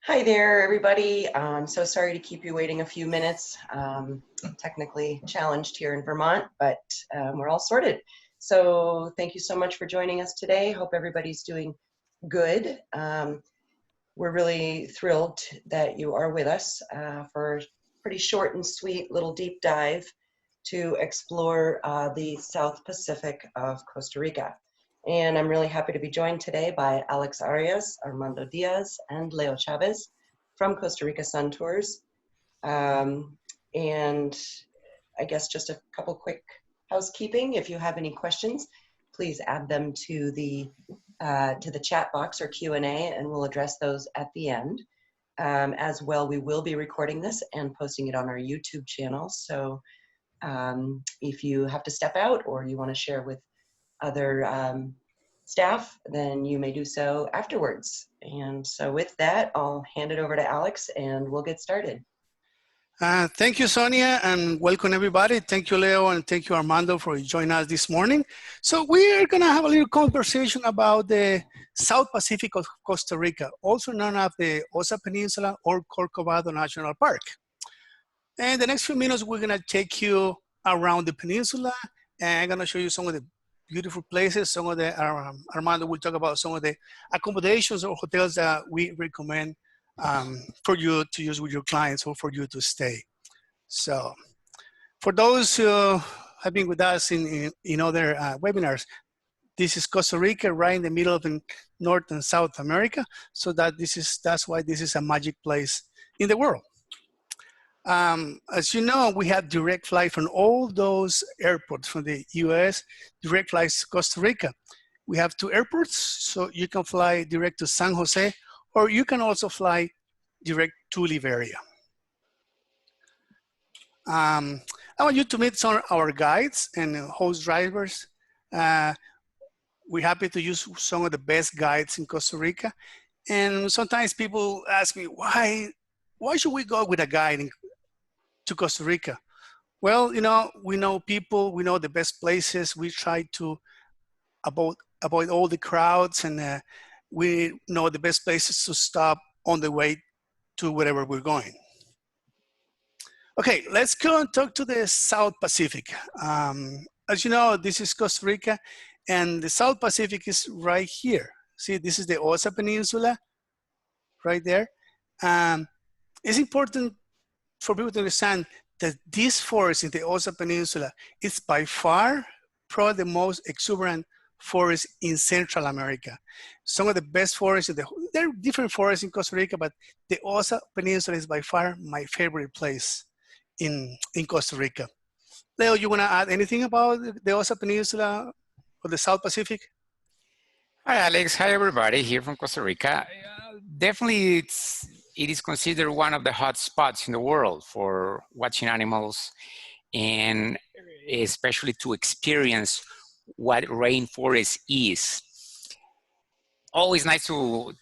Hi there, everybody. I'm so sorry to keep you waiting a few minutes. Technically challenged here in Vermont, but we're all sorted. So thank you so much for joining us today. Hope everybody's doing good. We're really thrilled that you are with us for a pretty short and sweet little deep dive to explore the South Pacific of Costa Rica. And I'm really happy to be joined today by Alex Arias, Armando Diaz, and Leo Chavez from Costa Rica Sun Tours. And I guess just a couple quick housekeeping. If you have any questions, please add them to the chat box or Q&A, and we'll address those at the end. As well, we will be recording this and posting it on our YouTube channel. So if you have to step out or you want to share with other staff, then you may do so afterwards. And so with that, I'll hand it over to Alex and we'll get started. Thank you, Sonia, and welcome everybody. Thank you, Leo, and thank you, Armando, for joining us this morning. So we're gonna have a little conversation about the South Pacific of Costa Rica, also known as the Osa Peninsula or Corcovado National Park. And the next few minutes, we're gonna take you around the peninsula, and I'm gonna show you some of the beautiful places. Some of the, Armando will talk about some of the accommodations or hotels that we recommend for you to use with your clients or for you to stay. So for those who have been with us in other webinars, this is Costa Rica, right in the middle of North and South America. So that's why this is a magic place in the world. As you know, we have direct flight from all those airports from the US, direct flights to Costa Rica. We have 2 airports, so you can fly direct to San Jose, or you can also fly direct to Liberia. I want you to meet some of our guides and host drivers. We're happy to use some of the best guides in Costa Rica. And sometimes people ask me, why should we go with a guide to Costa Rica? Well, you know, we know people, we know the best places. We try to avoid all the crowds, and we know the best places to stop on the way to wherever we're going. Okay, let's go and talk to the South Pacific. As you know, this is Costa Rica, and the South Pacific is right here. See, this is the Osa Peninsula, right there. It's important for people to understand that this forest in the Osa Peninsula is by far probably the most exuberant forest in Central America. Some of the best forests, there are different forests in Costa Rica, but the Osa Peninsula is by far my favorite place in Costa Rica. Leo, you wanna add anything about the Osa Peninsula or the South Pacific? Hi, Alex. Hi, everybody here from Costa Rica. Definitely, it is considered one of the hot spots in the world for watching animals, and especially to experience what rainforest is. Always nice to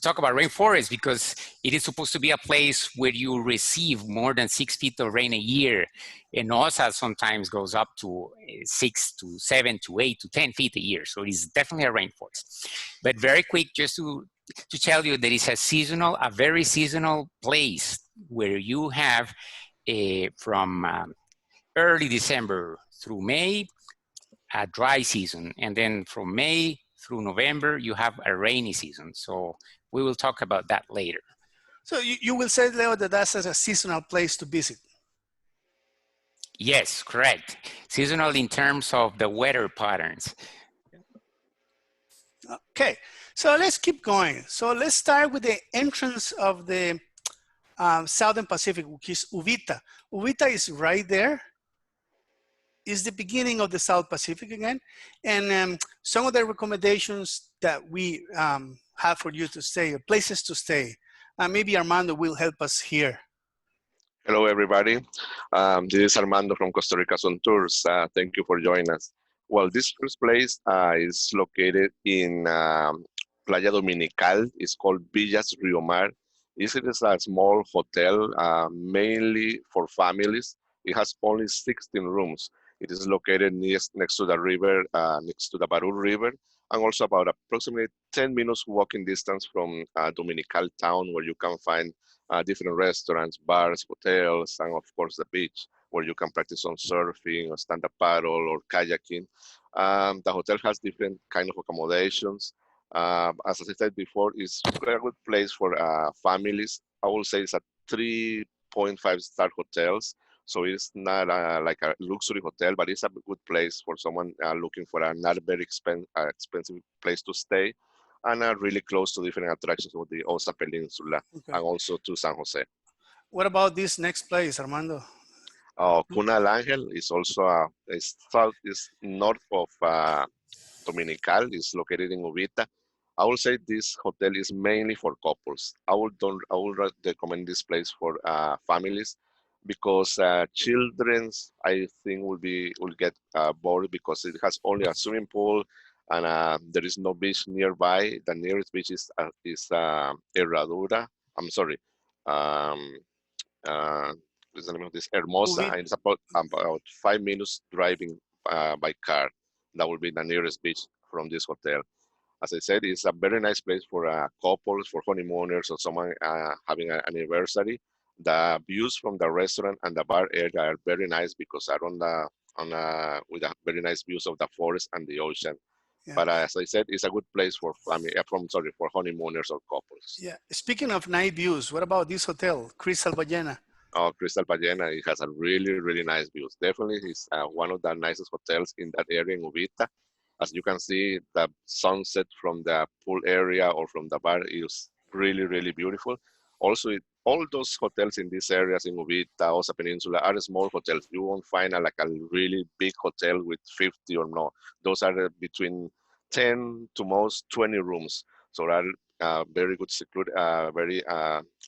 talk about rainforest, because it is supposed to be a place where you receive more than 6 feet of rain a year. And Osa sometimes goes up to 6 to 7 to 8 to 10 feet a year. So it's definitely a rainforest. But very quick, just to tell you that it's a very seasonal place where you have from early December through May, a dry season. And then from May through November, you have a rainy season. So we will talk about that later. So you will say, Leo, that that's a seasonal place to visit? Yes, correct. Seasonal in terms of the weather patterns. Okay, so let's keep going. So let's start with the entrance of the Southern Pacific, which is Uvita. Uvita is right there. Is the beginning of the South Pacific again. And some of the recommendations that we have for you to stay, places to stay. Maybe Armando will help us here. Hello, everybody. This is Armando from Costa Rica Sun Tours. Thank you for joining us. Well, this first place is located in Playa Dominical. It's called Villas Rio Mar. It is a small hotel, mainly for families. It has only 16 rooms. It is located next to the river, next to the Baru River, and also about approximately 10 minutes walking distance from Dominical town, where you can find different restaurants, bars, hotels, and of course the beach, where you can practice on surfing or stand-up paddle or kayaking. The hotel has different kind of accommodations. As I said before, it's a good place for families. I will say it's a 3.5-star hotels. So it's not like a luxury hotel, but it's a good place for someone looking for a not very expensive place to stay, and really close to different attractions of the Osa Peninsula Okay. and also to San Jose. What about this next place, Armando? Kunal Angel is also is north of Dominical. Is located in Ubita. I will say this hotel is mainly for couples. I would recommend this place for families, because children's, I think, will get bored, because it has only a swimming pool, and there is no beach nearby. The nearest beach is Herradura. I'm sorry. Um, uh, what's the name of this? Hermosa, Ubit. and it's about 5 minutes driving by car. That will be the nearest beach from this hotel. As I said, it's a very nice place for couples, for honeymooners, or someone having an anniversary. The views from the restaurant and the bar area are very nice, because are with a very nice views of the forest and the ocean. Yeah. But as I said, it's a good place for for honeymooners or couples. Yeah. Speaking of night views, what about this hotel, Crystal Ballena? Oh, Crystal Ballena, it has a really, really nice views. Definitely, it's one of the nicest hotels in that area in Ubita. As you can see, the sunset from the pool area or from the bar is really, really beautiful. Also, all those hotels in these areas in Ubita, Osa Peninsula, are small hotels. You won't find like a really big hotel with 50 or no. Those are between 10 to most 20 rooms. So are very good, secluded, very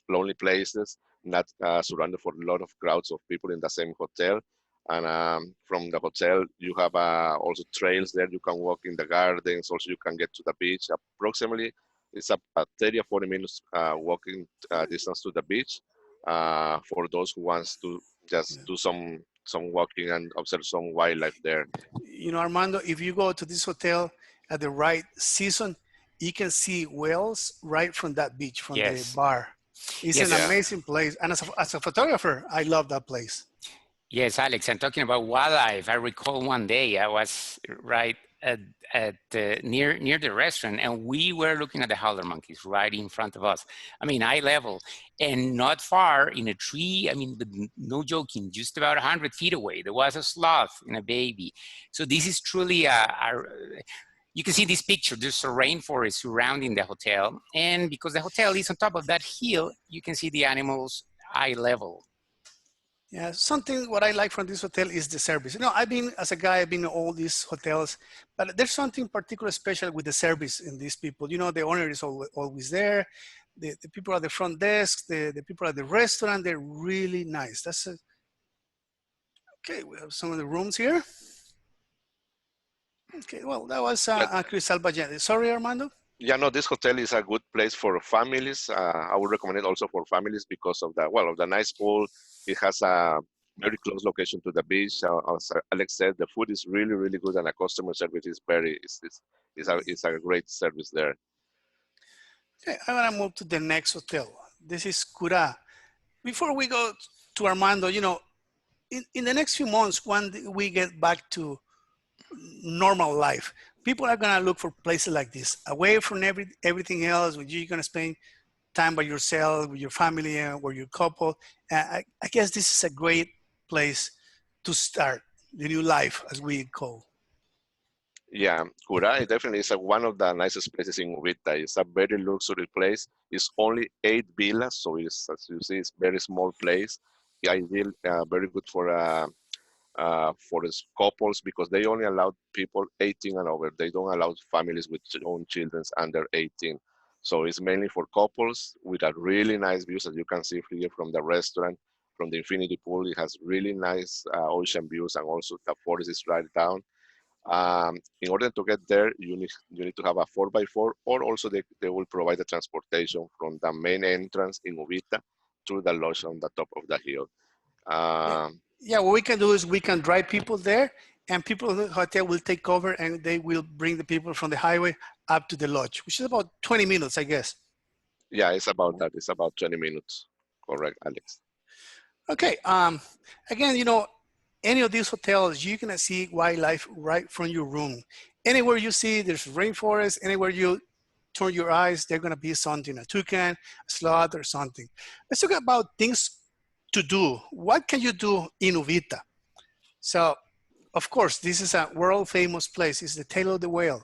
lonely places, not surrounded for a lot of crowds of people in the same hotel. And from the hotel, you have also trails there. You can walk in the gardens. Also, you can get to the beach. Approximately, it's a 30 or 40 minutes walking distance to the beach for those who wants to just do some walking and observe some wildlife there. You know, Armando, if you go to this hotel at the right season, you can see whales right from that beach, from the Yes. bar. It's Yes. an Yeah. amazing place. And as a photographer, I love that place. Yes, Alex, and talking about wildlife, I recall one day I was right at near the restaurant, and we were looking at the howler monkeys right in front of us. I mean, eye level, and not far in a tree. I mean, no joking, just about 100 feet away, there was a sloth and a baby. So this is truly you can see this picture. There's a rainforest surrounding the hotel, and because the hotel is on top of that hill, you can see the animals eye level. Yeah, something what I like from this hotel is the service. You know, as a guy, I've been in all these hotels, but there's something particular special with the service in these people. You know, the owner is always there. The people at the front desk, the people at the restaurant, they're really nice. Okay, we have some of the rooms here. Okay, well, that was Crystal Ballena. Sorry, Armando? Yeah, no, this hotel is a good place for families. I would recommend it also for families because of the nice pool. It has a very close location to the beach. As Alex said, the food is really, really good, and the customer service is it's a great service there. Okay, I'm gonna move to the next hotel. This is Kura. Before we go to Armando, you know, in the next few months, when we get back to normal life, people are gonna look for places like this, away from everything else, where you're gonna spend time by yourself, with your family, or your couple. I guess this is a great place to start the new life, as we call. Yeah, Kura definitely is one of the nicest places in Ubita. It's a very luxury place. It's only 8 villas, so it's, as you see, it's very small place. Ideal, very good for couples, because they only allow people 18 and over. They don't allow families with own children under 18. So it's mainly for couples with a really nice views, as you can see here from the restaurant, from the infinity pool. It has really nice ocean views, and also the forest is right down. In order to get there, you need to have a 4x4, or also they will provide the transportation from the main entrance in Ubita to the lodge on the top of the hill. Yeah, what we can do is we can drive people there, and people in the hotel will take over, and they will bring the people from the highway up to the lodge, which is about 20 minutes, I guess. Yeah, it's about that. It's about 20 minutes. Correct, Alex. Okay. Again, you know, any of these hotels, you're gonna see wildlife right from your room. Anywhere you see there's rainforest, anywhere you turn your eyes, there's gonna be something, a toucan, a sloth, or something. Let's talk about things to do. What can you do in Uvita? So, of course, this is a world famous place. It's the tail of the whale.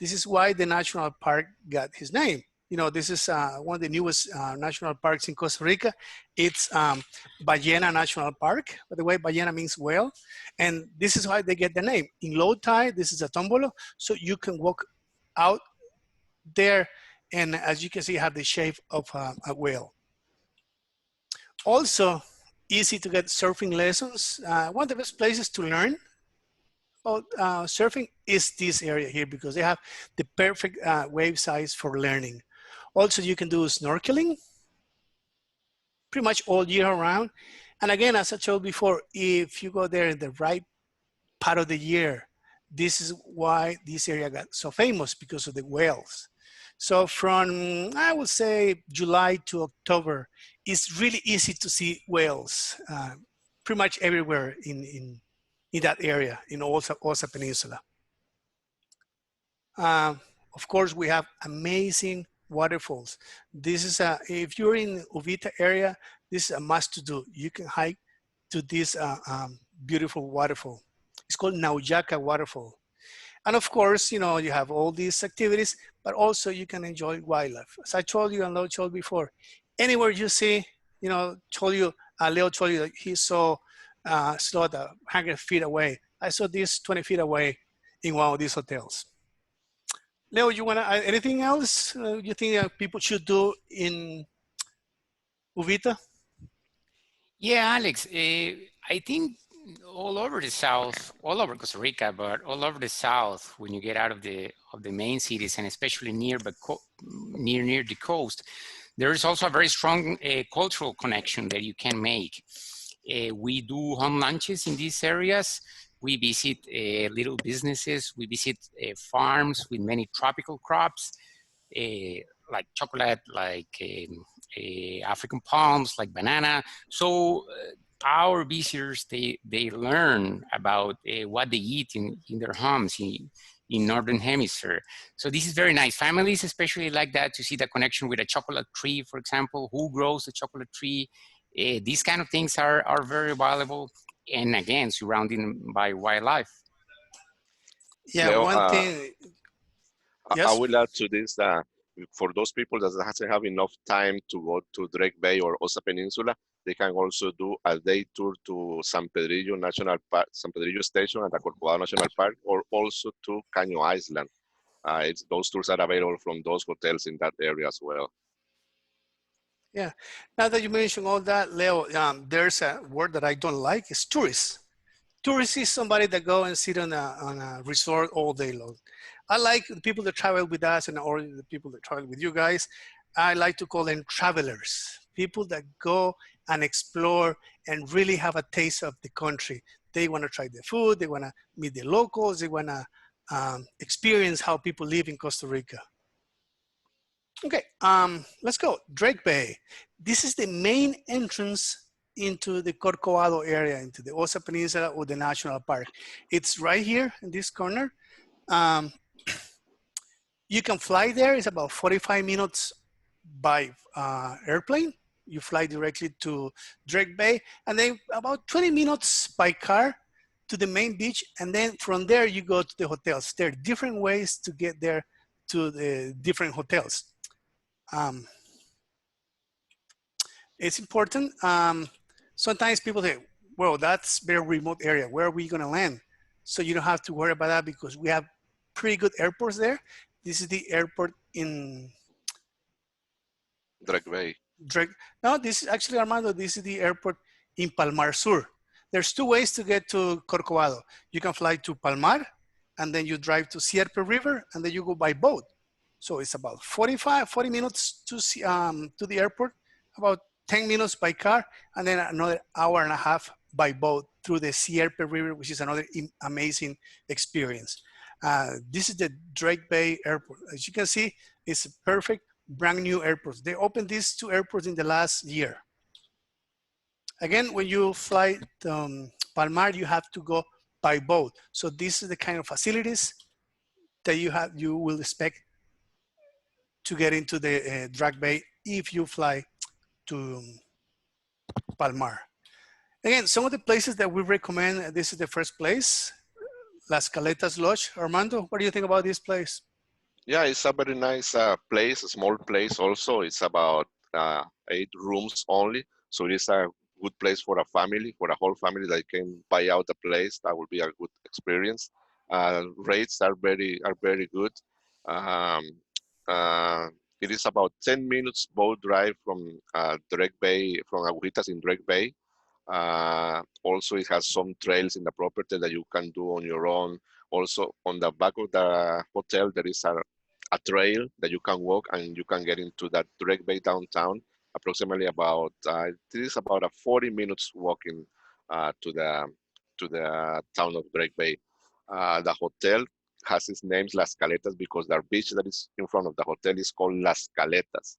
This is why the national park got his name. You know, this is one of the newest national parks in Costa Rica. It's Ballena National Park. By the way, ballena means whale. And this is why they get the name. In low tide, this is a tombolo. So you can walk out there. And as you can see, have the shape of a whale. Also, easy to get surfing lessons. One of the best places to learn about surfing is this area here because they have the perfect wave size for learning. Also, you can do snorkeling pretty much all year around. And again, as I told before, if you go there in the right part of the year, this is why this area got so famous because of the whales. So from, I would say, July to October, it's really easy to see whales pretty much everywhere in that area, in Osa Peninsula. Of course, we have amazing waterfalls. This is if you're in Uvita area, this is a must to do. You can hike to this beautiful waterfall. It's called Naujaka Waterfall. And of course, you know, you have all these activities, but also you can enjoy wildlife. As I told you and Leo told before, anywhere you see, you know, Leo told you that he saw sloth 100 feet away. I saw this 20 feet away in one of these hotels. Leo, you want to add anything else you think people should do in Uvita? Yeah, Alex, I think all over the south, all over Costa Rica, but all over the south, when you get out of the main cities and especially near the coast, there is also a very strong cultural connection that you can make. We do home lunches in these areas. We visit little businesses. We visit farms with many tropical crops, like chocolate, like African palms, like banana. So our visitors, they learn about what they eat in their homes in Northern Hemisphere. So this is very nice. Families especially like that, to see the connection with a chocolate tree, for example, who grows the chocolate tree. These kind of things are very valuable, and again, surrounded by wildlife. Yeah, Leo, one thing, I yes? will add to this that for those people that doesn't have enough time to go to Drake Bay or Osa Peninsula, they can also do a day tour to San Pedrillo National Park, San Pedrillo Station at the Corcovado National Park, or also to Caño Island. Those tours are available from those hotels in that area as well. Yeah. Now that you mentioned all that, Leo, there's a word that I don't like, is tourist. Tourist is somebody that go and sit on a resort all day long. I like the people that travel with us and or the people that travel with you guys. I like to call them travelers, people that go and explore and really have a taste of the country. They want to try the food, they want to meet the locals, they want to experience how people live in Costa Rica. Okay, let's go. Drake Bay. This is the main entrance into the Corcovado area, into the Osa Peninsula or the National Park. It's right here in this corner. You can fly there. It's about 45 minutes by airplane. You fly directly to Drake Bay, and then about 20 minutes by car to the main beach. And then from there, you go to the hotels. There are different ways to get there to the different hotels. It's important. Sometimes people say, well, that's very remote area. Where are we going to land? So you don't have to worry about that because we have pretty good airports there. This is the airport in Drake Bay. No, this is actually, Armando, this is the airport in Palmar Sur. There's two ways to get to Corcovado. You can fly to Palmar, and then you drive to Sierpe River, and then you go by boat. So it's about 40 minutes to the airport, about 10 minutes by car, and then another hour and a half by boat through the Sierpe River, which is another amazing experience. This is the Drake Bay Airport. As you can see, it's a perfect brand new airport. They opened these two airports in the last year. Again, when you fly Palmar, you have to go by boat. So this is the kind of facilities that you will expect to get into the Drake Bay if you fly to Palmar. Again, some of the places that we recommend, this is the first place, Las Caletas Lodge. Armando, what do you think about this place? Yeah, it's a very nice place, a small place also. It's about 8 rooms only. So it is a good place for a family, for a whole family that can buy out the place. That would be a good experience. Rates are very good. Um, uh, it is about 10 minutes boat drive from Drake Bay, from Agujitas in Drake Bay. Also, it has some trails in the property that you can do on your own. Also, on the back of the hotel, there is a trail that you can walk and you can get into that Drake Bay downtown. Approximately about this is about a 40 minutes walking to the town of Drake Bay. The hotel has its names Las Caletas because the beach that is in front of the hotel is called Las Caletas.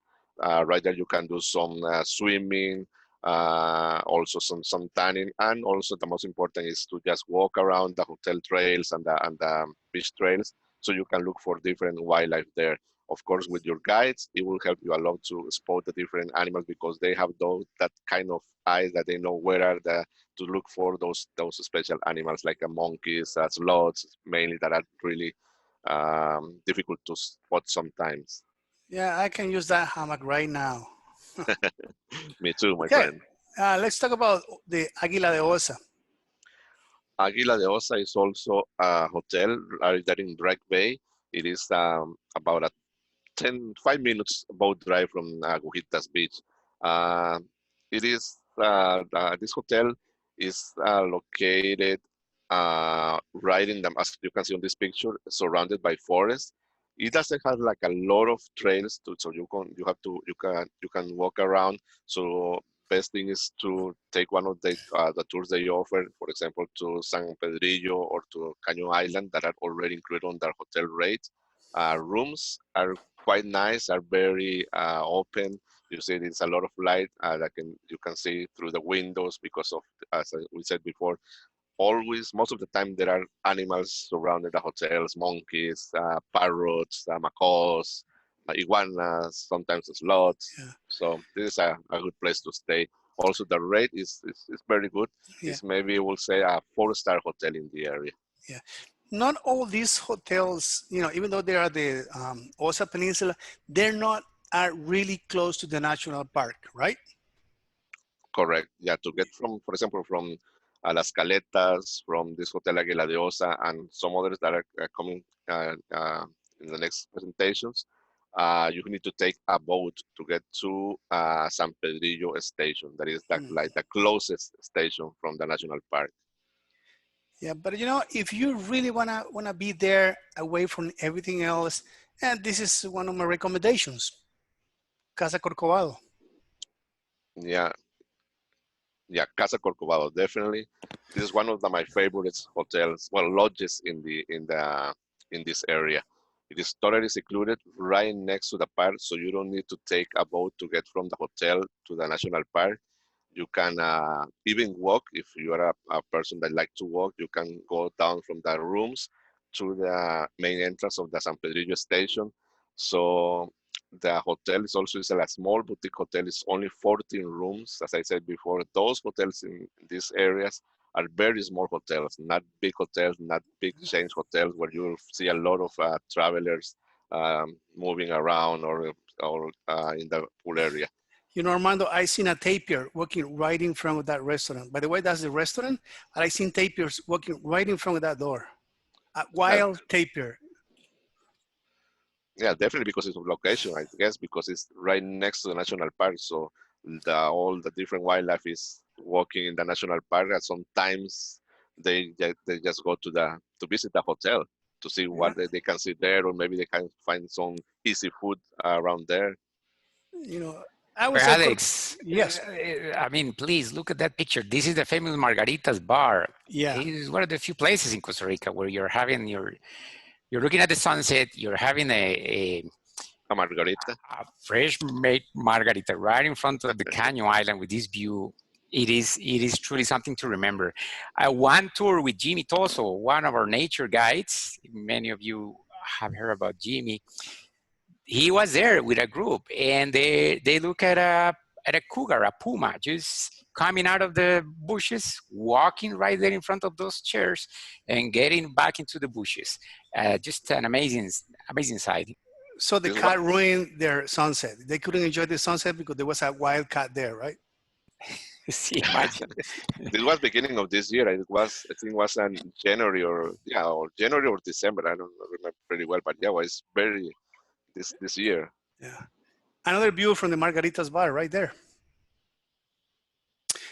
Right there, you can do some swimming, also some tanning, and also the most important is to just walk around the hotel trails and the beach trails, so you can look for different wildlife there. Of course, with your guides, it will help you a lot to spot the different animals because they have that kind of eyes that they know where are to look for those special animals like monkeys, sloths, mainly that are really difficult to spot sometimes. Yeah, I can use that hammock right now. Me too, my Okay, friend. let's talk about the Águila de Osa. Águila de Osa is also a hotel right there in Drake Bay. It is about a 5 minutes boat drive from Agujitas Beach. Uh, it is this hotel is located right in the, as you can see on this picture, surrounded by forest. It doesn't have like a lot of trails so you can walk around. So best thing is to take one of the tours they offer, for example, to San Pedrillo or to Caño Island that are already included on their hotel rate. Rooms are quite nice, are very open. You see, there's a lot of light that you can see through the windows because of, as we said before, always, most of the time, there are animals surrounding the hotels, monkeys, parrots, macaws, iguanas, sometimes sloths. Yeah. So this is a good place to stay. Also, the rate is very good. Yeah. It's maybe, we'll say, a 4-star hotel in the area. Yeah. Not all these hotels, even though they are the Osa Peninsula, they're not are really close to the national park, right? Correct. Yeah, to get from, for example, from Las Caletas, from this Hotel Águila de Osa, and some others that are coming in the next presentations, you need to take a boat to get to San Pedrillo station. That is like the closest station from the national park. Yeah, but if you really wanna be there away from everything else, and this is one of my recommendations, Casa Corcovado. Yeah, yeah, Casa Corcovado, definitely. This is one of my favorite hotels, well, lodges in this area. It is totally secluded right next to the park, so you don't need to take a boat to get from the hotel to the national park. You can even walk if you are a person that like to walk. You can go down from the rooms to the main entrance of the San Pedrillo station. So the hotel is a small boutique hotel. It's only 14 rooms. As I said before, those hotels in these areas are very small hotels, not big hotels, not big chain hotels where you see a lot of travelers moving around or in the pool area. Armando, I seen a tapir walking right in front of that restaurant. By the way, that's the restaurant, and I seen tapirs walking right in front of that door. A wild tapir. Yeah, definitely because it's a location, I guess, because it's right next to the national park. So all the different wildlife is walking in the national park. And sometimes they just go to visit the hotel to see what they can see there, or maybe they can find some easy food around there. I would Well, say, Alex, yes, I mean, please look at that picture. This is the famous Margaritas bar. yeah. It is one of the few places in Costa Rica where you're looking at the sunset, you're having A margarita. a fresh made margarita right in front of the Canyon Island with this view. It is truly something to remember. One tour with Jimmy Toso, one of our nature guides. Many of you have heard about Jimmy. He was there with a group, and they look at a cougar, a puma, just coming out of the bushes, walking right there in front of those chairs, and getting back into the bushes. Just an amazing sight. So the This was, cat ruined their sunset. They couldn't enjoy the sunset because there was a wild cat there, right? See, imagine. this was beginning of this year. It was, I think, it was in January or January or December. I don't remember pretty well, but yeah, it was very this year. Yeah. Another view from the Margaritas bar right there.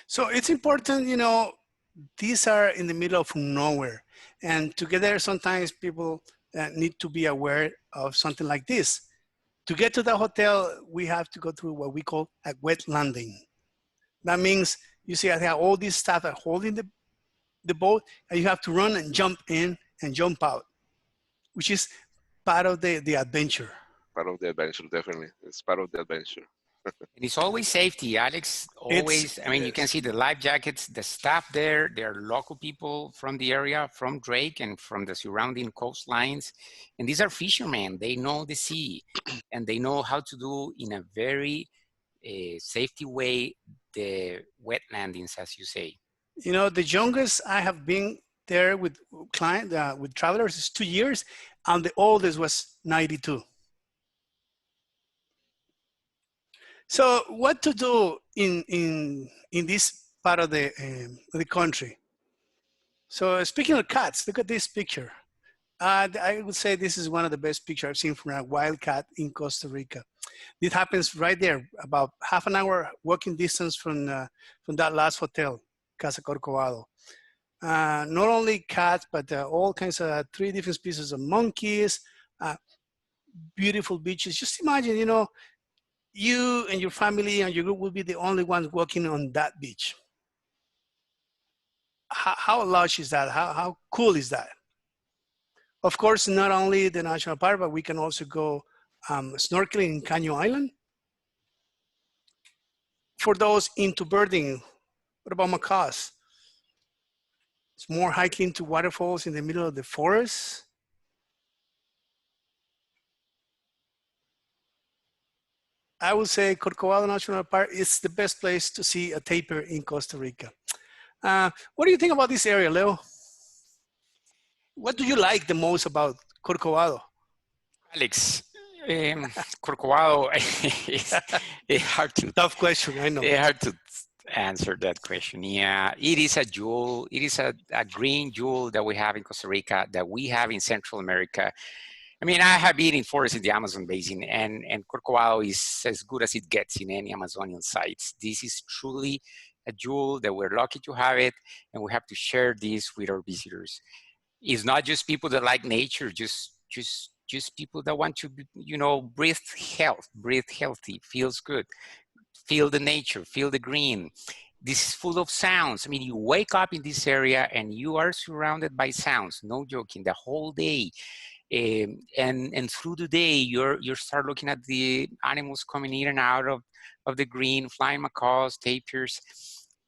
So it's important, you know, these are in the middle of nowhere. And to get there, sometimes people need to be aware of something like this. To get to the hotel, we have to go through what we call a wet landing. That means you see, I think all these staff are holding the boat, and you have to run and jump in and jump out, which is part of the adventure. Part of the adventure, definitely. It's part of the adventure. And it's always safety, Alex. Always. I mean, you can see the life jackets, the staff there. They're local people from the area, from Drake and from the surrounding coastlines. And these are fishermen. They know the sea, and they know how to do in a very safety way the wet landings, as you say. You know, the youngest I have been there with with travelers is 2 years, and the oldest was 92. So what to do in this part of the country? So speaking of cats, look at this picture. I would say this is one of the best pictures I've seen from a wild cat in Costa Rica. It happens right there, about half an hour walking distance from that last hotel, Casa Corcovado. Not only cats, but all kinds of 3 different species of monkeys, beautiful beaches. Just imagine, you know, you and your family and your group will be the only ones walking on that beach. How large is that? How cool is that? Of course, not only the national park, but we can also go snorkeling in Canyon Island. For those into birding, what about macaws? It's more hiking to waterfalls in the middle of the forest. I would say Corcovado National Park is the best place to see a tapir in Costa Rica. What do you think about this area, Leo? What do you like the most about Corcovado? Alex, Corcovado is hard to. Tough question, I know. It's hard to answer that question. Yeah, it is a jewel. It is a green jewel that we have in Costa Rica, that we have in Central America. I mean, I have been in forests in the Amazon basin, and Corcovado is as good as it gets in any Amazonian sites. This is truly a jewel that we're lucky to have it, and we have to share this with our visitors. It's not just people that like nature, just people that want to, you know, breathe healthy, feels good, feel the nature, feel the green. This is full of sounds. I mean, you wake up in this area and you are surrounded by sounds, no joking, the whole day. And through the day, you start looking at the animals coming in and out of the green, flying macaws, tapirs.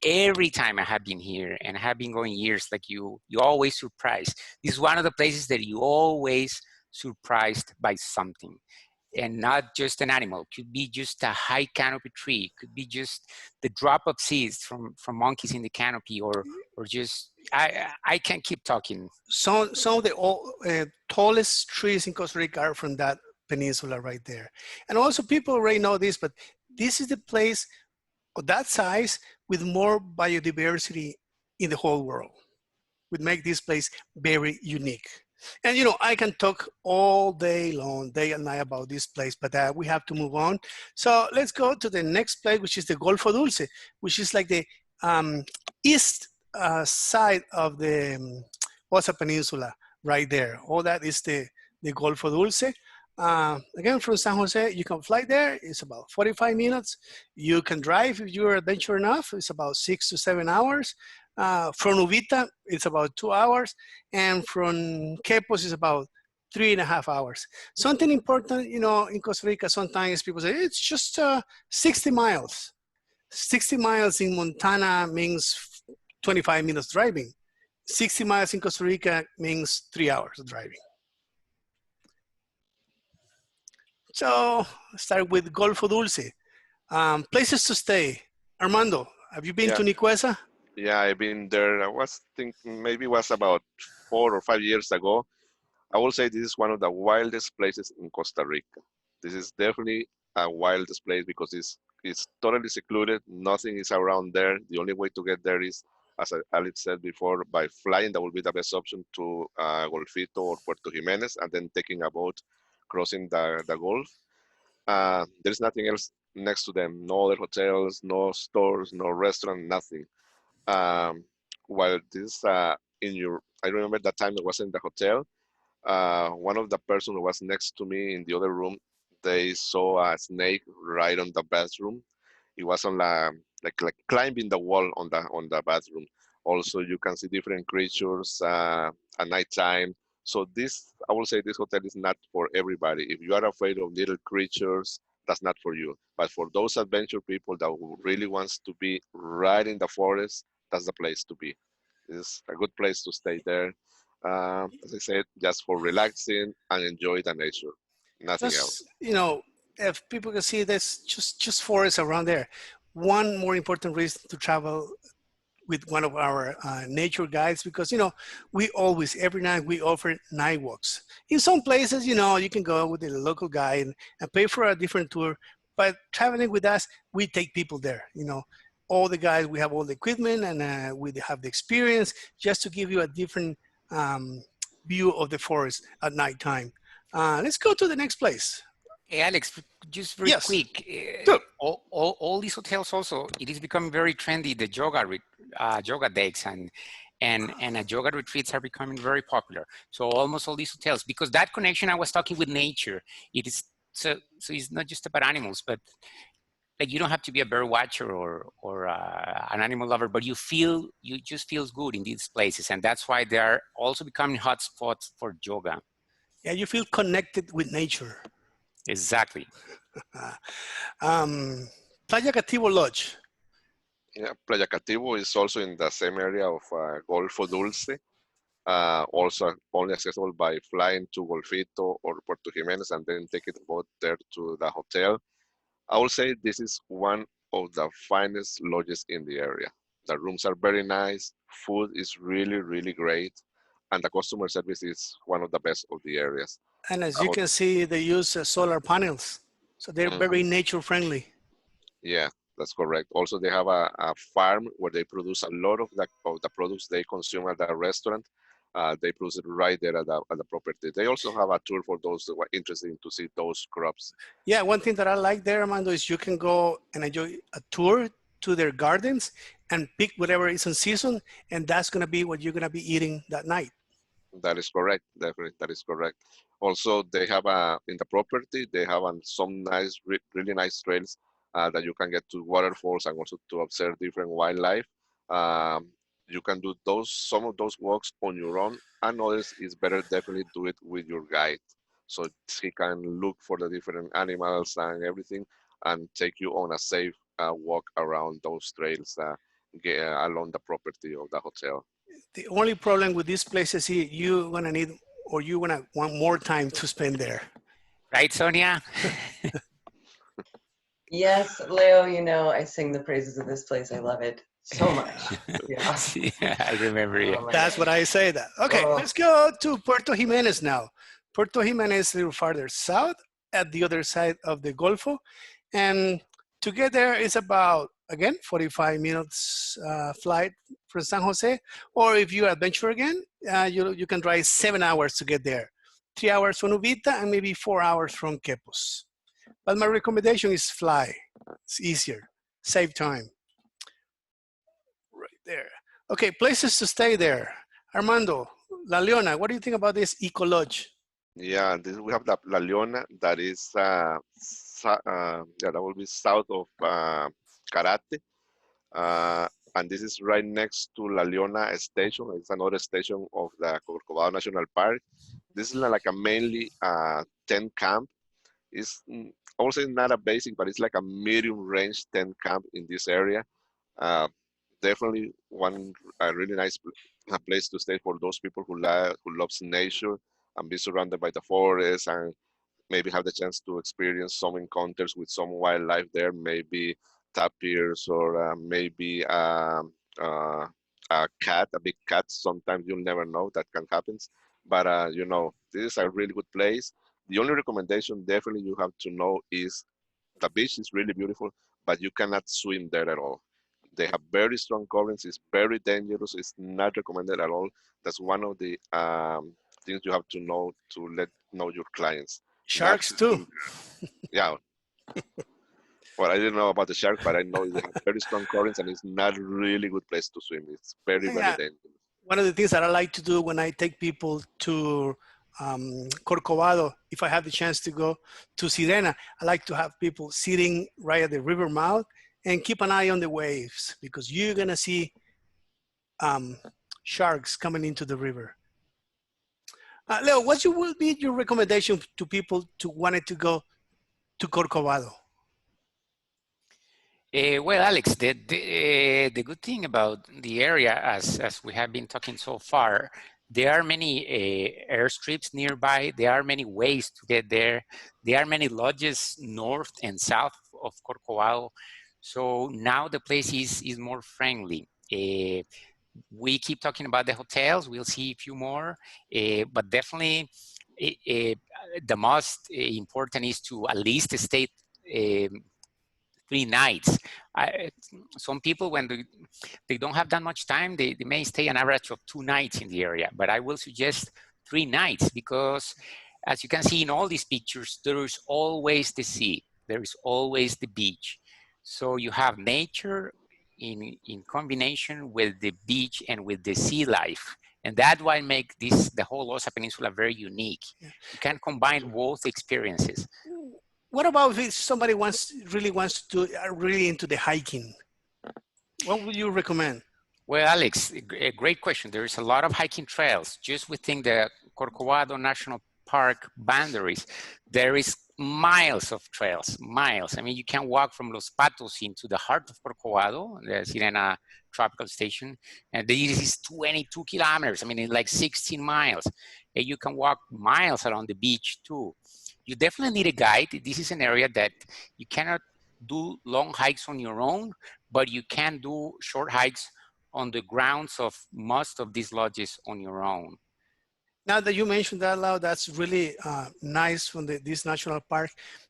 Every time I have been here, and I have been going years, like you always surprised. This is one of the places that you always surprised by something, and not just an animal. Could be just a high canopy tree. Could be just the drop of seeds from monkeys in the canopy, or just I can't keep talking. Some of the tallest trees in Costa Rica are from that peninsula right there. And also people already know this, but this is the place of that size with more biodiversity in the whole world. Would make this place very unique. And you know, I can talk all day long, day and night about this place, but we have to move on. So let's go to the next place, which is the Golfo Dulce, which is like the east side of the Osa Peninsula right there. All that is the Golfo Dulce. Again, from San Jose, you can fly there. It's about 45 minutes. You can drive if you're adventurous enough. It's about 6 to 7 hours. From Uvita, it's about 2 hours. And from Quepos, it's about 3.5 hours. Something important, you know, in Costa Rica, sometimes people say, it's just 60 miles. 60 miles in Montana means 25 minutes driving. 60 miles in Costa Rica means 3 hours of driving. So start with Golfo Dulce. Places to stay. Armando, have you been Yeah. to Nicuesa? Yeah, I've been there. I was thinking maybe it was about 4 or 5 years ago. I will say this is one of the wildest places in Costa Rica. This is definitely a wildest place because it's totally secluded. Nothing is around there. The only way to get there is, as Alex said before, by flying. That will be the best option to Golfito or Puerto Jimenez, and then taking a boat, crossing the Gulf. There's nothing else next to them. No other hotels, no stores, no restaurant, nothing. Um, while this I remember that time I was in the hotel. One of the person who was next to me in the other room, they saw a snake right on the bathroom. It was on like climbing the wall on the bathroom. Also, you can see different creatures at nighttime. So this, I will say, this hotel is not for everybody. If you are afraid of little creatures, that's not for you. But for those adventure people that really wants to be right in the forest, that's the place to be. It's a good place to stay there. As I said, just for relaxing and enjoy the nature, nothing Just, else. you know, if people can see this, just forests around there. One more important reason to travel with one of our nature guides, because, you know, we always, every night we offer night walks. In some places, you know, you can go with the local guide and pay for a different tour, but traveling with us, we take people there, you know. All the guys, we have all the equipment and we have the experience just to give you a different view of the forest at nighttime. Let's go to the next place. Hey, Alex, just very Yes, quick. sure. All these hotels also, it is becoming very trendy. The yoga days and yoga retreats are becoming very popular. So almost all these hotels, because that connection I was talking with nature, it is so it's not just about animals, but like you don't have to be a bird watcher or an animal lover, but you just feels good in these places, and that's why they are also becoming hotspots for yoga. Yeah, you feel connected with nature. Exactly. Playa Cativo Lodge. Yeah, Playa Cativo is also in the same area of Golfo Dulce. Also only accessible by flying to Golfito or Puerto Jimenez and then taking the boat there to the hotel. I will say this is one of the finest lodges in the area. The rooms are very nice, food is really, really great, and the customer service is one of the best of the areas. And as The you hot- can see, they use solar panels. So they're very Mhm. nature friendly. Yeah, that's correct. Also, they have a farm where they produce a lot of the products they consume at the restaurant. They produce it right there at the property. They also have a tour for those who are interested in to see those crops. Yeah, one thing that I like there, Armando, is you can go and enjoy a tour to their gardens and pick whatever is in season, and that's gonna be what you're gonna be eating that night. That is correct. Definitely, that is correct. Also, they have in the property, they have some nice, really nice trails that you can get to waterfalls and also to observe different wildlife. Um, you can do some of those walks on your own, and others is better definitely do it with your guide, so he can look for the different animals and everything, and take you on a safe walk around those trails along the property of the hotel. The only problem with these places is you're gonna need, or you're gonna want more time to spend there. Right, Sonia? Yes, Leo, you know, I sing the praises of this place. I love it so much. Yeah. Yeah, I remember you. Oh my That's what gosh. I say that. Okay, Oh, let's go to Puerto Jimenez now. Puerto Jimenez is a little farther south at the other side of the Golfo. And to get there is about, again, 45 minutes flight from San Jose. Or if you adventure again, you can drive 7 hours to get there. 3 hours from Uvita and maybe 4 hours from Quepos. But my recommendation is fly. It's easier, save time. Right there. Okay, places to stay there. Armando, La Leona, what do you think about this Eco Lodge? Yeah, we have La Leona that is yeah, that will be south of Karate. Uh, and this is right next to La Leona station. It's another station of the Corcovado National Park. This is like a mainly tent camp. It's also not a basic, but it's like a medium range tent camp in this area. Uh, Definitely one a really nice a place to stay for those people who loves nature and be surrounded by the forest and maybe have the chance to experience some encounters with some wildlife there, maybe tapirs or maybe a cat, a big cat. Sometimes you'll never know that can happen. But you know, this is a really good place. The only recommendation definitely you have to know is the beach is really beautiful, but you cannot swim there at all. They have very strong currents. It's very dangerous. It's not recommended at all. That's one of the things you have to know to let know your clients not Sharks to too. swim there. Yeah. Well, I didn't know about the sharks, but I know they have very strong currents and it's not really good place to swim. It's very, very Yeah, dangerous. one of the things that I like to do when I take people to Corcovado, if I have the chance to go to Sirena, I like to have people sitting right at the river mouth and keep an eye on the waves because you're gonna see um, sharks coming into the river. Leo, what will be your recommendation to people to wanted to go to Corcovado? Well, Alex, the good thing about the area, as we have been talking so far, there are many airstrips nearby. There are many ways to get there. There are many lodges north and south of Corcovado. So now the place is more friendly. We keep talking about the hotels. We'll see a few more, but definitely the most important is to at least stay 3 nights. Some people, when they don't have that much time, they may stay an average of 2 nights in the area, but I will suggest 3 nights because as you can see in all these pictures, there is always the sea, there is always the beach. So you have nature in combination with the beach and with the sea life. And that's why make the whole Osa Peninsula very unique. You can combine both experiences. What about if somebody really wants to really into the hiking? What would you recommend? Well, Alex, a great question. There is a lot of hiking trails just within the Corcovado National Park boundaries. There is miles of trails, miles. I mean, you can walk from Los Patos into the heart of Corcovado, the Sirena Tropical Station, and this is 22 kilometers. I mean, it's like 16 miles. And you can walk miles around the beach too. You definitely need a guide. This is an area that you cannot do long hikes on your own, but you can do short hikes on the grounds of most of these lodges on your own. Now that you mentioned that, Lau, that's really nice from this national park.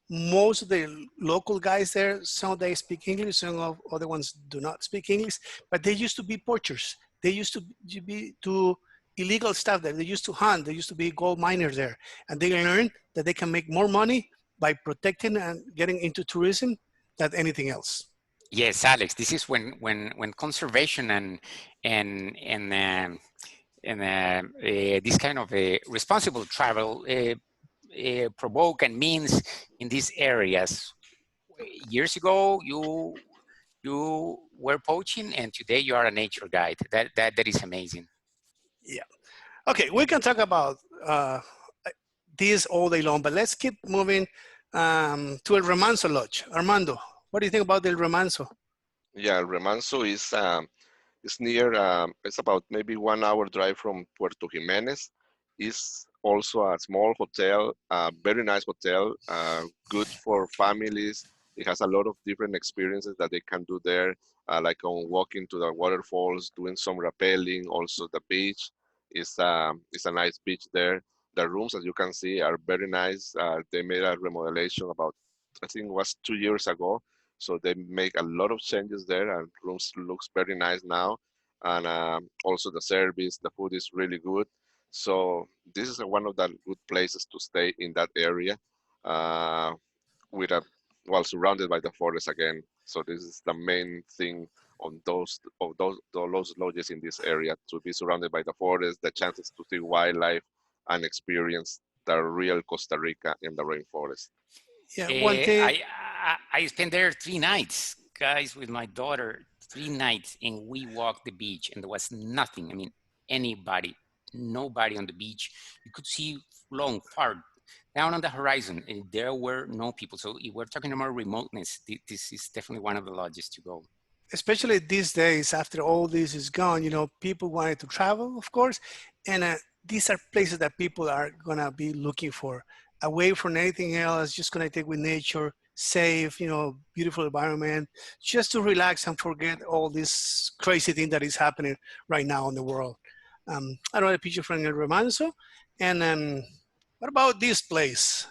Most of the local guys there, some they speak English, some of other ones do not speak English, but they used to be poachers. They used to do illegal stuff there. They used to hunt. They used to be gold miners there. And they learned that they can make more money by protecting and getting into tourism than anything else. Yes, Alex, this is when conservation and this kind of a responsible travel provoke and means in these areas. Years ago, you were poaching, and today you are a nature guide. That is amazing. Yeah. Okay, we can talk about this all day long, but let's keep moving to El Remanso Lodge. Armando, what do you think about El Remanso? Yeah, Remanso is near, it's about maybe 1 hour drive from Puerto Jimenez. It's also a small hotel, a very nice hotel, good for families. It has a lot of different experiences that they can do there, like on walking to the waterfalls, doing some rappelling, also the beach. It's a nice beach there. The rooms, as you can see, are very nice. They made a remodelation about, I think it was 2 years ago. So they make a lot of changes there, and rooms looks very nice now. And also the service, the food is really good. So this is one of the good places to stay in that area, uh, with a well surrounded by the forest again. So this is the main thing on those lodges in this area, to be surrounded by the forest, the chances to see wildlife and experience the real Costa Rica in the rainforest. Yeah, one thing. I spent there 3 nights, guys, with my daughter, 3 nights, and we walked the beach, and there was nothing. I mean, nobody on the beach. You could see long, far down on the horizon, and there were no people. So if we're talking about remoteness, this is definitely one of the lodges to go. Especially these days, after all this is gone, people wanted to travel, of course, and these are places that people are gonna be looking for, away from anything else, just connected with nature, safe, beautiful environment, just to relax and forget all this crazy thing that is happening right now in the world. I don't have a picture from El Remanso, and what about this place,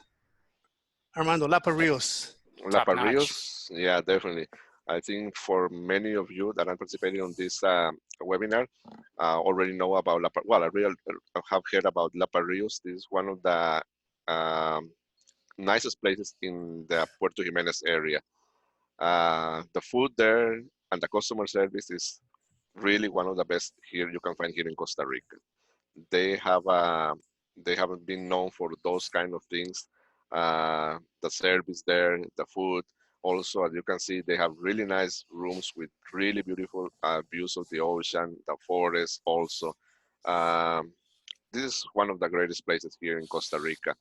Armando, Lapa Rios? La Top notch. Parrillos, yeah, definitely. I think for many of you that are participating on this webinar already know about well, I really have heard about La Parrillos. This is one of the um, nicest places in the Puerto Jimenez area. The food there and the customer service is really one of the best here you can find here in Costa Rica. They have they haven't been known for those kind of things. The service there, the food. Also, as you can see, they have really nice rooms with really beautiful views of the ocean, the forest. Also, um, this is one of the greatest places here in Costa Rica.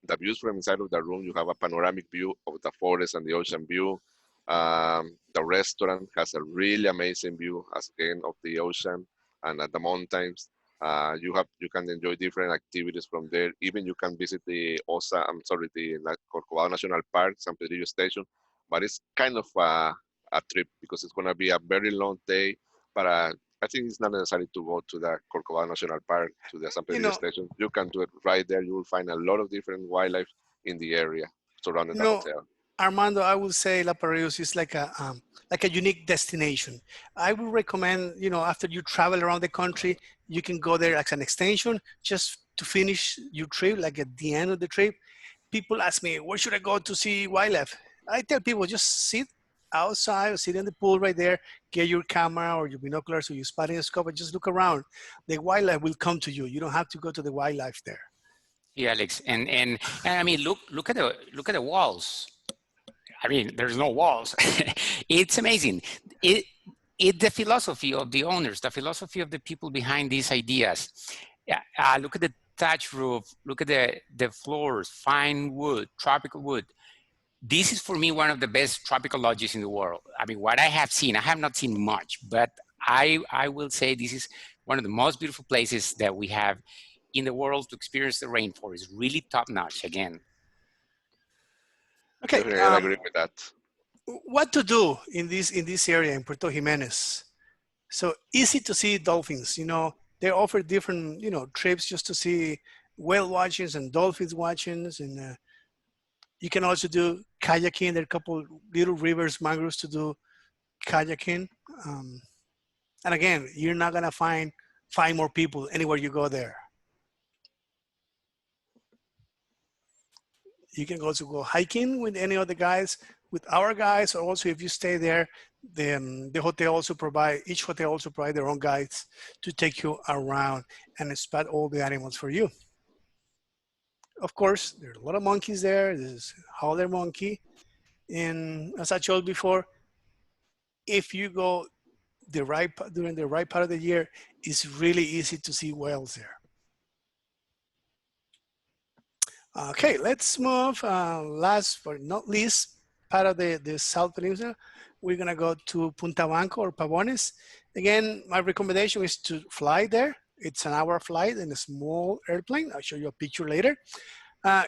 The views from inside of the room, you have a panoramic view of the forest and the ocean view. The restaurant has a really amazing view, as again, of the ocean and the mountains. You can enjoy different activities from there. Even you can visit the Corcovado National Park, San Pedrillo Station. But it's kind of a trip because it's going to be a very long day. But I think it's not necessary to go to the Corcovado National Park, to the San You Pedrillo know, Station. You can do it right there. You will find a lot of different wildlife in the area surrounding you the know, hotel. Armando, I would say La Parrillos is like a unique destination. I would recommend, after you travel around the country, you can go there as an extension just to finish your trip, like at the end of the trip. People ask me, where should I go to see wildlife? I tell people, just sit outside or sit in the pool right there, get your camera or your binoculars or your spotting scope and just look around. The wildlife will come to you. You don't have to go to the wildlife there. Yeah, Alex, and I mean, look at the walls. I mean, there's no walls. It's amazing. It the philosophy of the owners, the philosophy of the people behind these ideas. Yeah, look at the thatch roof. Look at the floors, fine wood, tropical wood. This is for me one of the best tropical lodges in the world. I mean, what I have seen, I have not seen much, but I will say this is one of the most beautiful places that we have in the world to experience the rainforest. Really top notch again. Okay, Definitely, I agree with that. what to do in this area in Puerto Jimenez? So easy to see dolphins. They offer different trips just to see whale watchings and dolphins watchings, and you can also do kayaking. There are a couple little rivers, mangroves to do kayaking. Um, and again, you're not gonna find more people anywhere you go there. You can also go hiking with any of the guys, with our guys, or also if you stay there, the hotel also each hotel also provide their own guides to take you around and spot all the animals for you. Of course, there's a lot of monkeys there. There's howler monkey. And as I told before, if you go during the right part of the year, it's really easy to see whales there. Okay, let's move. Last but not least, part of the South Peninsula, we're gonna go to Punta Banco or Pavones. Again, my recommendation is to fly there. It's an hour flight in a small airplane. I'll show you a picture later.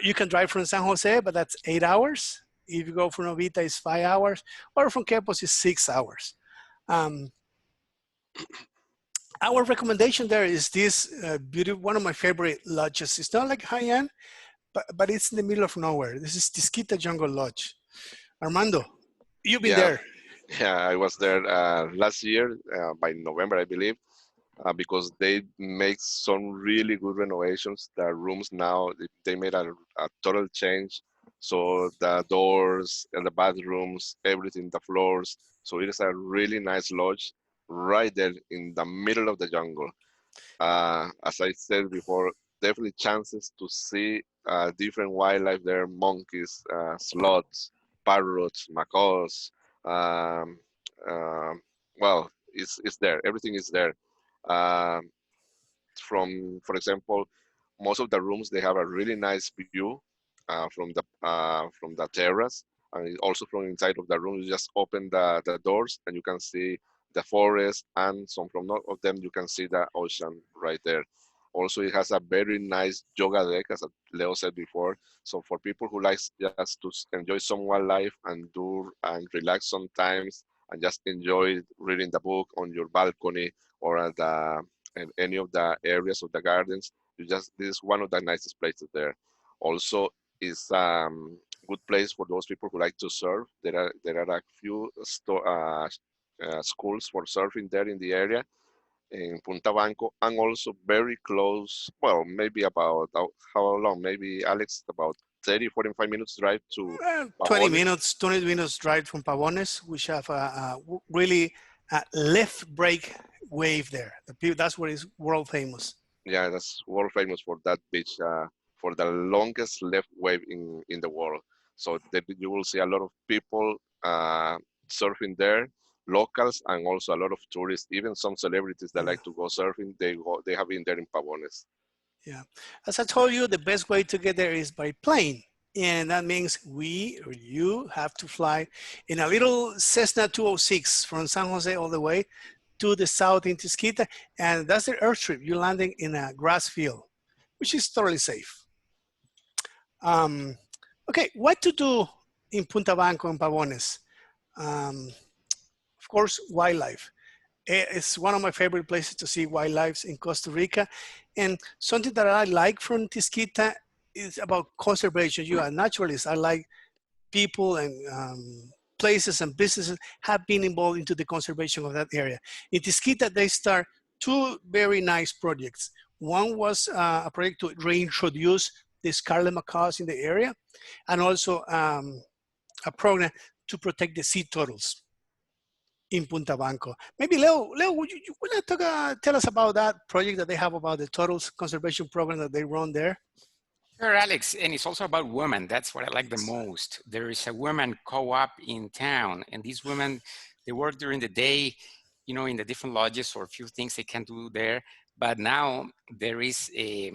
You can drive from San Jose, but that's 8 hours. If you go from Novita, it's 5 hours, or from Quepos, it's 6 hours. Our recommendation there is this one of my favorite lodges. It's not like high-end, but it's in the middle of nowhere. This is Tisquita Jungle Lodge. Armando, you've been Yeah, there. yeah, I was there last year by November, I believe, because they make some really good renovations. The rooms now, they made a total change. So the doors and the bathrooms, everything, the floors. So it is a really nice lodge right there in the middle of the jungle. As I said before, definitely chances to see different wildlife there, monkeys, sloths, parrots, macaws. Um, well, it's there. Everything is there. Um, for example, most of the rooms they have a really nice view from the terrace, and also from inside of the room. You just open the doors and you can see the forest, and some from north of them you can see the ocean right there. Also, it has a very nice yoga deck, as Leo said before. So for people who likes just to enjoy some wildlife and do and relax sometimes, and just enjoy reading the book on your balcony or at the in any of the areas of the gardens, you just this is one of the nicest places there. Also, is good place for those people who like to surf. There are a few schools for surfing there in the area in Punta Banco, and also very close. Well, maybe about how long? Maybe Alex, about 30, 45 minutes drive to 20 Pavones. minutes, 20 minutes drive from Pavones, which have really left break wave there. That's what is world famous. Yeah, that's world famous for that beach, for the longest left wave in the world. So you will see a lot of people surfing there, locals, and also a lot of tourists, even some celebrities that Yeah. like to go surfing. They have been there in Pavones. Yeah. As I told you, the best way to get there is by plane. And that means you have to fly in a little Cessna 206 from San Jose all the way to the south in Tisquita. And that's the airstrip. You're landing in a grass field, which is totally safe. Okay, what to do in Punta Banco and Pavones? Of course, wildlife. It's one of my favorite places to see wildlife in Costa Rica. And something that I like from Tisquita is about conservation. You are naturalists. I like people and places and businesses have been involved into the conservation of that area. In Tisquita, they start two very nice projects. One was a project to reintroduce the scarlet macaws in the area, and also a program to protect the sea turtles in Punta Banco. Maybe Leo, would you want to tell us about that project that they have about the turtles conservation program that they run there? Sure, Alex, and it's also about women. That's what I like the most. There is a women co-op in town, and these women, they work during the day, you know, in the different lodges or a few things they can do there. But now there is a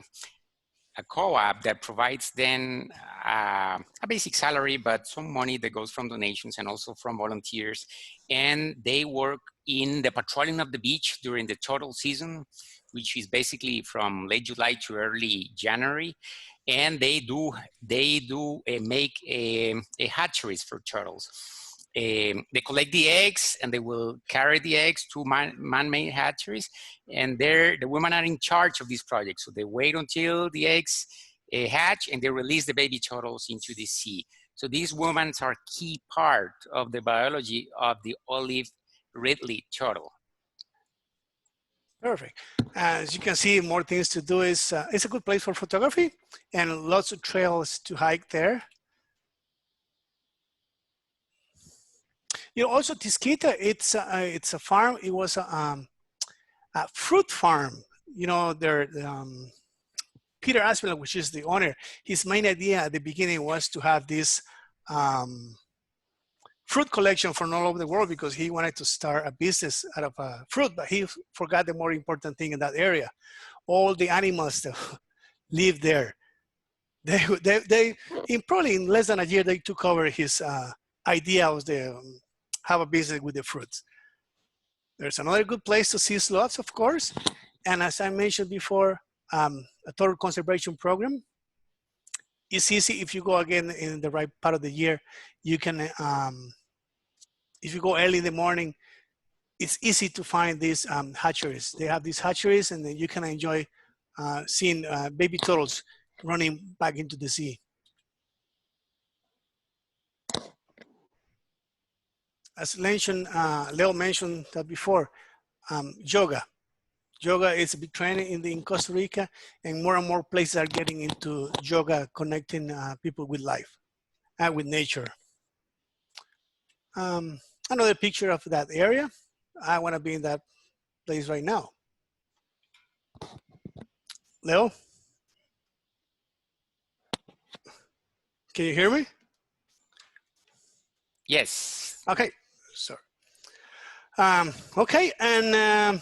co-op that provides then a basic salary, but some money that goes from donations and also from volunteers. And they work in the patrolling of the beach during the turtle season, which is basically from late July to early January. And they do make a hatcheries for turtles. They collect the eggs and they will carry the eggs to man-made hatcheries, and the women are in charge of these projects. So they wait until the eggs hatch and they release the baby turtles into the sea. So these women are key part of the biology of the olive ridley turtle. Perfect. As you can see, more things to do. It's a good place for photography and lots of trails to hike there. You know, also Tisquita, it's a farm. It was a fruit farm. You know, Peter Aspinall, which is the owner, his main idea at the beginning was to have this fruit collection from all over the world because he wanted to start a business out of fruit, but he forgot the more important thing in that area. All the animals that live there. They probably in less than a year, they took over his idea of have a business with the fruits. There's another good place to see sloths, of course. And as I mentioned before, a turtle conservation program. It's easy if you go again in the right part of the year. You can, if you go early in the morning, it's easy to find these hatcheries. They have these hatcheries and then you can enjoy seeing baby turtles running back into the sea. As mentioned, Leo mentioned that before, yoga. Yoga is a big trend in Costa Rica, and more places are getting into yoga, connecting people with life and with nature. Another picture of that area. I want to be in that place right now. Leo? Can you hear me? Yes. Okay, sorry. Okay, and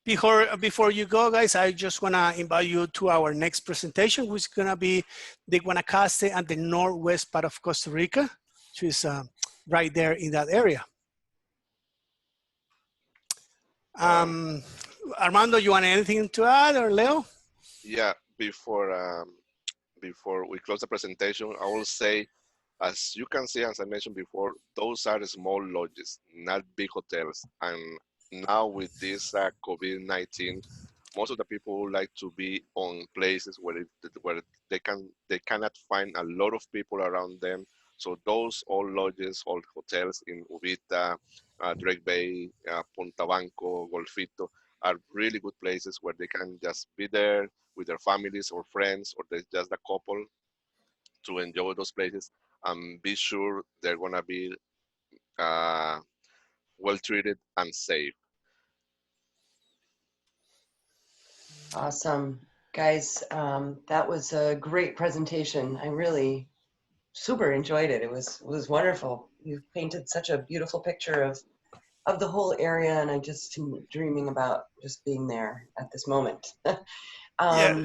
before you go, guys, I just wanna invite you to our next presentation, which is gonna be the Guanacaste and the northwest part of Costa Rica, which is right there in that area. Armando, you want anything to add, or Leo? Yeah, before we close the presentation, I will say, as you can see, as I mentioned before, those are small lodges, not big hotels. And now with this COVID-19, most of the people would like to be on places where they cannot find a lot of people around them. So those old lodges, old hotels in Uvita, Drake Bay, Punta Banco, Golfito are really good places where they can just be there with their families or friends, or just a couple, to enjoy those places and be sure they're gonna be well treated and safe. Awesome. Guys, that was a great presentation. I really super enjoyed it. It was wonderful. You've painted such a beautiful picture of the whole area, and I just am dreaming about just being there at this moment. Yeah.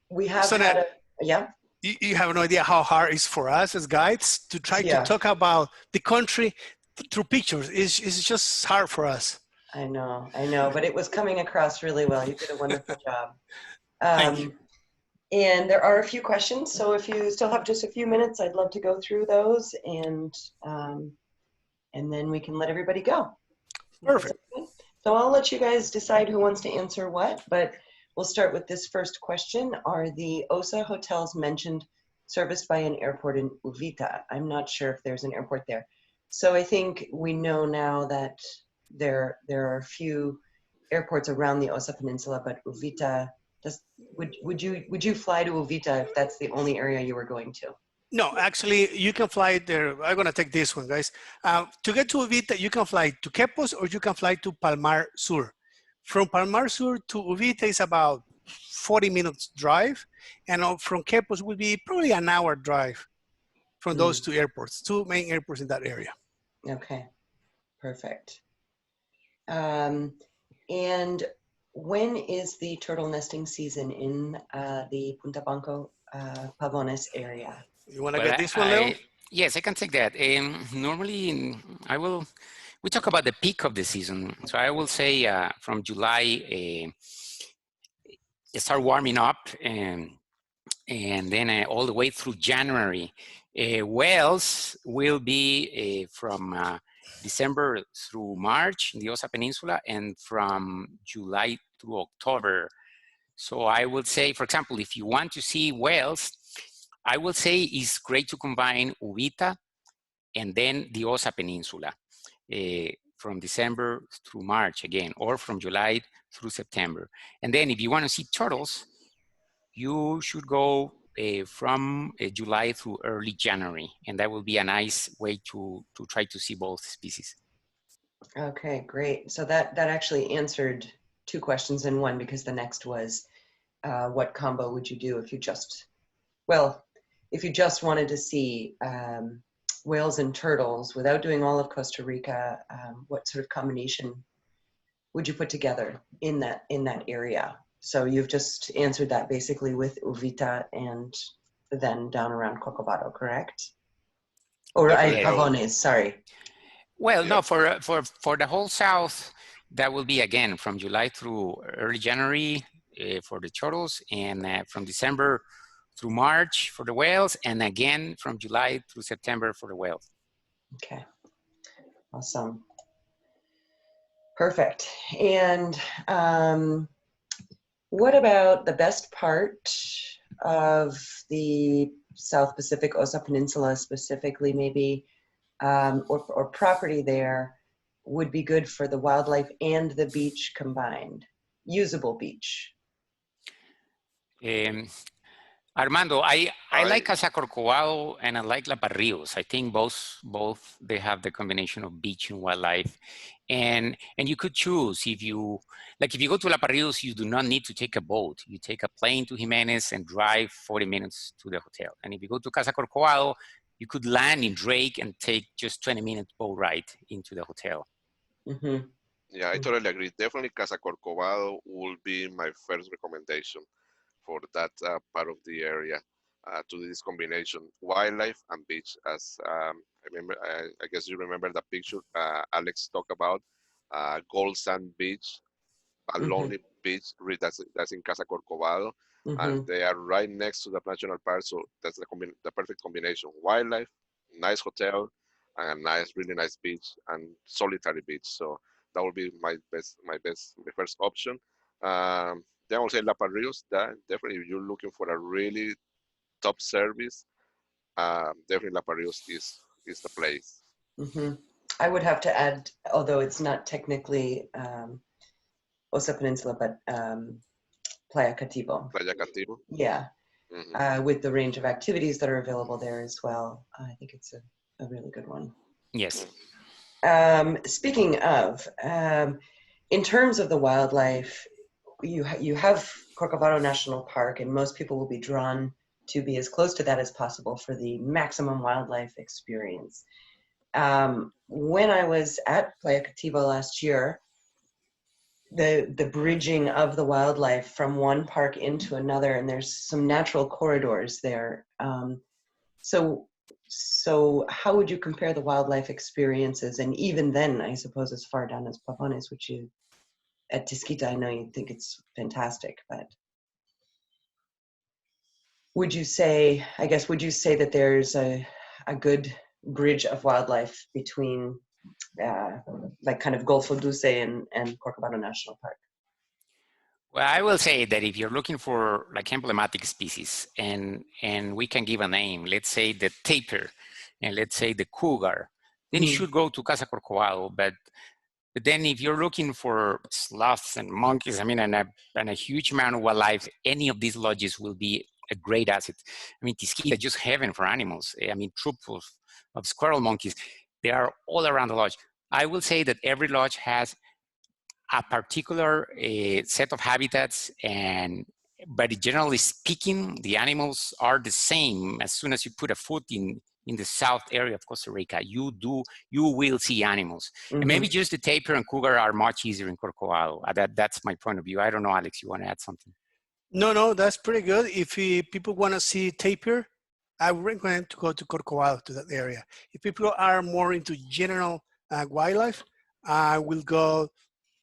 We have So had yeah. You have no idea how hard it is for us as guides to try to talk about the country through pictures. It's just hard for us. I know, but it was coming across really well. You did a wonderful job. Thank you. And there are a few questions, so if you still have just a few minutes, I'd love to go through those, and then we can let everybody go. Perfect. So I'll let you guys decide who wants to answer what, but we'll start with this first question. Are the Osa hotels mentioned serviced by an airport in Uvita? I'm not sure if there's an airport there. So I think we know now that there are a few airports around the Osa Peninsula, but Uvita, would you fly to Uvita if that's the only area you were going to? No, actually, you can fly there. I'm gonna take this one, guys. To get to Uvita, you can fly to Quepos or you can fly to Palmar Sur. From Palmar Sur to Uvita is about 40 minutes drive, and from Quepos will be probably an hour drive from those two airports, two main airports in that area. Okay, perfect. And when is the turtle nesting season in the Punta Banco Pavones area? You want to get this one, Leo? Yes, I can take that. Normally, we talk about the peak of the season. So I will say from July, it start warming up, and then all the way through January. Whales will be from December through March in the Osa Peninsula, and from July through October. So I would say, for example, if you want to see whales, I would say it's great to combine Uvita and then the Osa Peninsula from December through March again, or from July through September. And then if you want to see turtles, you should go from July through early January, and that will be a nice way to try to see both species. Okay, great. So that actually answered two questions in one, because the next was what combo would you do if you just, if you just wanted to see whales and turtles without doing all of Costa Rica, what sort of combination would you put together in that area? So you've just answered that basically with Uvita and then down around Corcovado, correct? Or Pavones, sorry. Well, no, for the whole south, that will be again from July through early January for the turtles, and from December through March for the whales, and again from July through September for the whales. Okay, awesome. Perfect. And what about the best part of the South Pacific Osa Peninsula specifically, maybe, or property there would be good for the wildlife and the beach combined, usable beach? Armando, I like Casa Corcovado and I like La Barrios. I think both they have the combination of beach and wildlife. And you could choose if you go to La Parrillos, you do not need to take a boat. You take a plane to Jimenez and drive 40 minutes to the hotel. And if you go to Casa Corcovado, you could land in Drake and take just 20-minute boat ride into the hotel. Mm-hmm. Yeah, I totally agree. Definitely Casa Corcovado will be my first recommendation for that part of the area to this combination, wildlife and beach. As I remember, I guess you remember the picture Alex talked about, Gold Sand Beach, a lonely beach that's in Casa Corcovado, and they are right next to the national park. So that's the perfect combination: wildlife, nice hotel, and a really nice beach and solitary beach. So that would be my first option. Then I will say La Parrillos. That definitely, if you're looking for a really top service, definitely La Parrillos is the place. I would have to add, although it's not technically Osa Peninsula, but Playa Cativo. Playa Cativo. Yeah, with the range of activities that are available there as well. I think it's a really good one. Yes. Speaking of, in terms of the wildlife, you have Corcovado National Park, and most people will be drawn to be as close to that as possible for the maximum wildlife experience. When I was at Playa Cativo last year, the bridging of the wildlife from one park into another, and there's some natural corridors there. So how would you compare the wildlife experiences? And even then, I suppose as far down as Pavones, which you, at Tisquita, I know you think it's fantastic, but would you say that there's a good bridge of wildlife between like kind of Golfo Dulce and Corcovado National Park? Well, I will say that if you're looking for like emblematic species, and we can give a name, let's say the tapir, and let's say the cougar, then you should go to Casa Corcovado. But then if you're looking for sloths and monkeys, I mean, and a huge amount of wildlife, any of these lodges will be a great asset. I mean, Tisquita, just heaven for animals. I mean, troop of squirrel monkeys, they are all around the lodge. I will say that every lodge has a particular set of habitats, but generally speaking, the animals are the same. As soon as you put a foot in the south area of Costa Rica, you will see animals. And maybe just the tapir and cougar are much easier in Corcovado. That's my point of view. I don't know, Alex, you want to add something? No, that's pretty good. If people want to see tapir, I would recommend to go to Corcovado, to that area. If people are more into general wildlife, I will go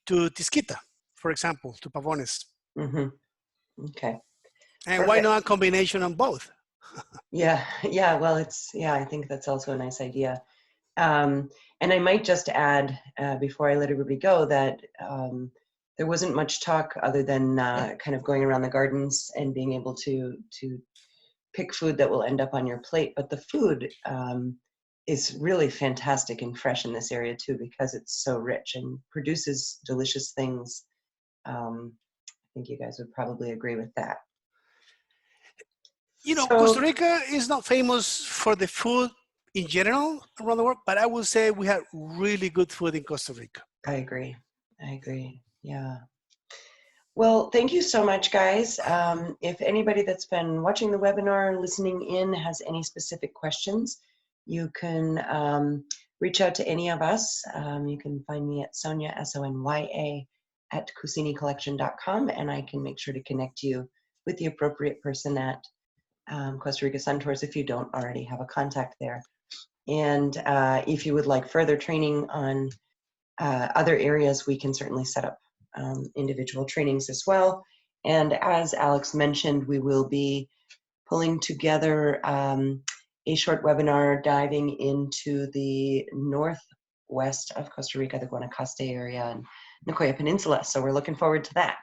to Tisquita, for example, to Pavones. Okay. And Perfect. why not a combination on both? Yeah. Well, I think that's also a nice idea. And I might just add, before I let everybody go, that there wasn't much talk other than kind of going around the gardens and being able to pick food that will end up on your plate. But the food is really fantastic and fresh in this area too, because it's so rich and produces delicious things. I think you guys would probably agree with that. You know, Costa Rica is not famous for the food in general around the world, but I would say we have really good food in Costa Rica. I agree. Yeah. Well, thank you so much, guys. If anybody that's been watching the webinar, listening in, has any specific questions, you can reach out to any of us. You can find me at Sonia, SONYA, at CusiniCollection.com, and I can make sure to connect you with the appropriate person at Costa Rica Sun Tours if you don't already have a contact there. And if you would like further training on other areas, we can certainly set up individual trainings as well. And as Alex mentioned, we will be pulling together a short webinar diving into the northwest of Costa Rica, the Guanacaste area and Nicoya Peninsula. So we're looking forward to that.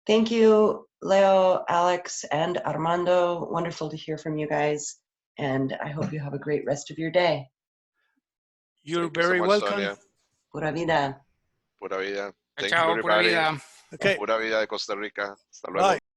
Thank you, Leo, Alex, and Armando. Wonderful to hear from you guys. And I hope you have a great rest of your day. You're very welcome. Sonia. Pura vida. Pura vida. Thank Ciao, you, everybody. pura vida. Okay. Pura vida de Costa Rica. Hasta luego. Bye.